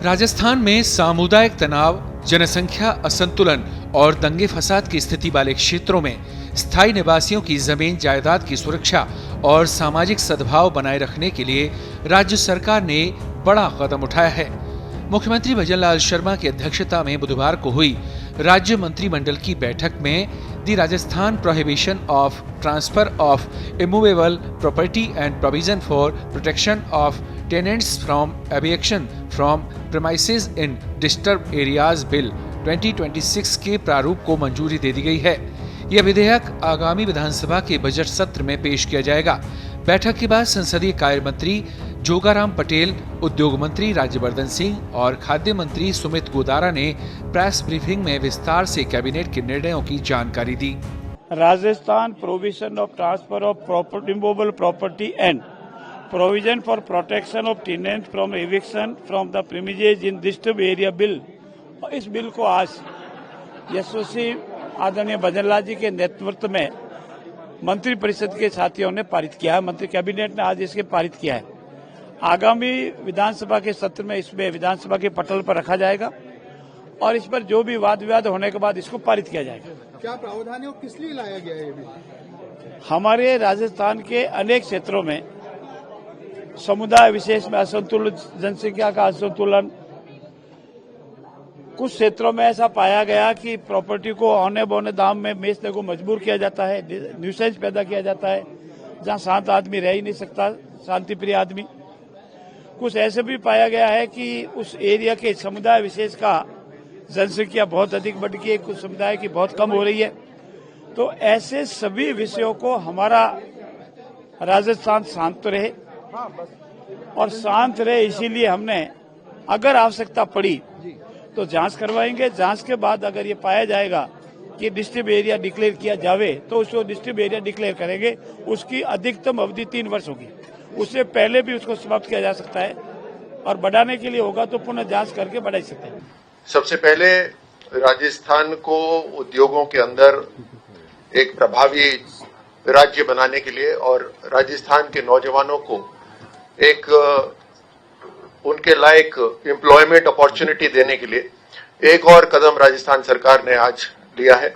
राजस्थान में सामुदायिक तनाव, जनसंख्या असंतुलन और दंगे फसाद की स्थिति वाले क्षेत्रों में स्थायी निवासियों की जमीन जायदाद की सुरक्षा और सामाजिक सद्भाव बनाए रखने के लिए राज्य सरकार ने बड़ा कदम उठाया है। मुख्यमंत्री भजनलाल शर्मा की अध्यक्षता में बुधवार को हुई राज्य मंत्रिमंडल की बैठक में the Rajasthan prohibition of transfer of immovable property and provision for protection of tenants from eviction from premises in disturb areas bill 2026 के प्रारूप को मंजूरी दे दी गई है। यह विधेयक आगामी विधानसभा के बजट सत्र में पेश किया जाएगा। बैठक के बाद संसदीय कार्य मंत्री जोगाराम पटेल, उद्योग मंत्री राज्यवर्धन सिंह और खाद्य मंत्री सुमित गोदारा ने प्रेस ब्रीफिंग में विस्तार से कैबिनेट के निर्णयों की जानकारी दी। Rajasthan provision of transfer of property movable property and provision for protection of tenants from eviction from the premises in disturb area bill, इस बिल को आज यशस्वी आदरणीय भजनलाल जी के नेतृत्व में मंत्री परिषद के साथियों ने पारित किया है। मंत्री कैबिनेट ने आज इसके पारित किया है। आगामी विधानसभा के सत्र में इसमें विधानसभा के पटल पर रखा जाएगा और इस पर जो भी वाद विवाद होने के बाद इसको पारित किया जाएगा। क्या प्रावधान है, किस लिए लाया गया है? हमारे राजस्थान के अनेक क्षेत्रों में समुदाय विशेष में असंतुलन, जनसंख्या का असंतुलन, कुछ क्षेत्रों में ऐसा पाया गया कि प्रॉपर्टी को औने बौने दाम में बेचने को मजबूर किया जाता है, न्यूसेंस पैदा किया जाता है, जहां शांत आदमी रह ही नहीं सकता, शांति प्रिय आदमी। कुछ ऐसे भी पाया गया है कि उस एरिया के समुदाय विशेष का जनसंख्या बहुत अधिक बढ़ गई है, कुछ समुदाय की बहुत कम हो रही है। तो ऐसे सभी विषयों को हमारा राजस्थान शांत रहे और शांत रहे, इसीलिए हमने अगर आवश्यकता पड़ी तो जांच करवाएंगे। जांच के बाद अगर ये पाया जाएगा कि डिस्ट्रिक्ट एरिया डिक्लेयर किया जावे तो उसको डिस्ट्रिक्ट एरिया डिक्लेयर करेंगे। उसकी अधिकतम अवधि 3 वर्ष होगी, उससे पहले भी उसको समाप्त किया जा सकता है और बढ़ाने के लिए होगा तो पुनः जांच करके बढ़ा सकते हैं। सबसे पहले राजस्थान को उद्योगों के अंदर एक प्रभावी राज्य बनाने के लिए और राजस्थान के नौजवानों को एक उनके लायक एम्प्लॉयमेंट अपॉर्चुनिटी देने के लिए एक और कदम राजस्थान सरकार ने आज लिया है।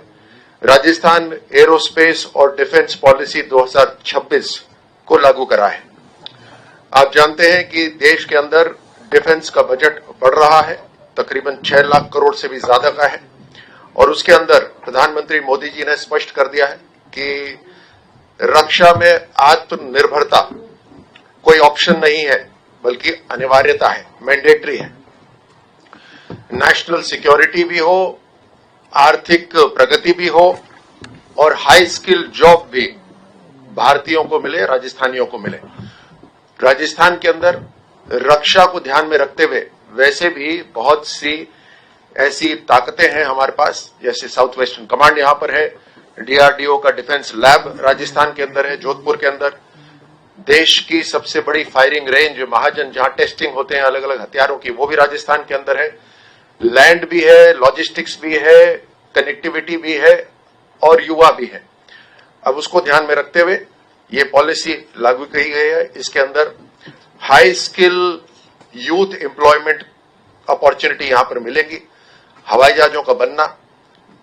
राजस्थान एरोस्पेस और डिफेंस पॉलिसी 2026 को लागू करा है। आप जानते हैं कि देश के अंदर डिफेंस का बजट बढ़ रहा है, तकरीबन 6 लाख करोड़ से भी ज्यादा का है और उसके अंदर प्रधानमंत्री मोदी जी ने स्पष्ट कर दिया है कि रक्षा में आत्मनिर्भरता कोई ऑप्शन नहीं है बल्कि अनिवार्यता है, मैंडेटरी है। नेशनल सिक्योरिटी भी हो, आर्थिक प्रगति भी हो और हाई स्किल जॉब भी भारतीयों को मिले, राजस्थानियों को मिले। राजस्थान के अंदर रक्षा को ध्यान में रखते हुए वैसे भी बहुत सी ऐसी ताकतें हैं हमारे पास, जैसे साउथ वेस्टर्न कमांड यहां पर है, डीआरडीओ का डिफेंस लैब राजस्थान के अंदर है, जोधपुर के अंदर देश की सबसे बड़ी फायरिंग रेंज महाजन जहां टेस्टिंग होते हैं अलग अलग हथियारों की, वो भी राजस्थान के अंदर है। लैंड भी है, लॉजिस्टिक्स भी है, कनेक्टिविटी भी है और युवा भी है। अब उसको ध्यान में रखते हुए ये पॉलिसी लागू की गई है। इसके अंदर high skill youth employment opportunity यहां पर मिलेगी। हवाई जहाजों का बनना,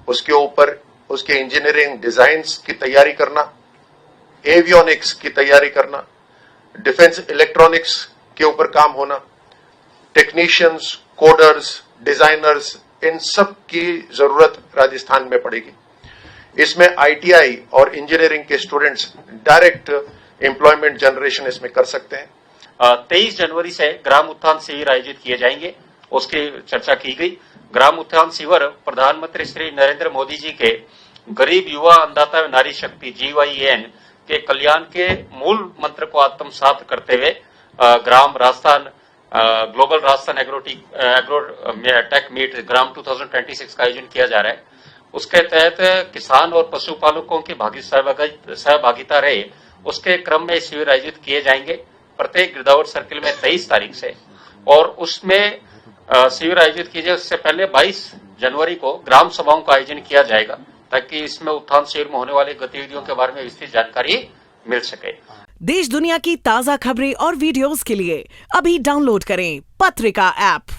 उसके ऊपर उसके इंजीनियरिंग डिजाइन्स की तैयारी करना, एवियोनिक्स की तैयारी करना, डिफेंस इलेक्ट्रॉनिक्स के ऊपर काम होना, टेक्नीशियंस, कोडर्स, डिजाइनर्स, इन सब की जरूरत राजस्थान में पड़ेगी। इसमें आईटीआई और इंजीनियरिंग के स्टूडेंट्स डायरेक्ट एम्प्लॉयमेंट जनरेशन इसमें कर सकते हैं। 23 जनवरी से ग्राम उत्थान शिविर आयोजित किए जाएंगे, उसकी चर्चा की गई। ग्राम उत्थान शिविर प्रधानमंत्री श्री नरेंद्र मोदी जी के गरीब युवा अन्नदाता नारी शक्ति GYN के कल्याण के मूल मंत्र को आत्मसात करते हुए GRAM Rajasthan global Rajasthan agro tech meet GRAM 2026 का आयोजन किया जा रहा है। उसके तहत किसान और पशुपालकों की सहभागिता रहे, उसके क्रम में शिविर आयोजित किए जाएंगे प्रत्येक गिरदावट सर्किल में 23 तारीख से, और उसमें शिविर आयोजित किए जाए उससे पहले 22 जनवरी को ग्राम सभाओं का आयोजन किया जाएगा ताकि इसमें उत्थान शिविर में होने वाली गतिविधियों के बारे में विस्तृत जानकारी मिल सके। देश दुनिया की ताजा खबरें और वीडियोस के लिए अभी डाउनलोड करें पत्रिका ऐप।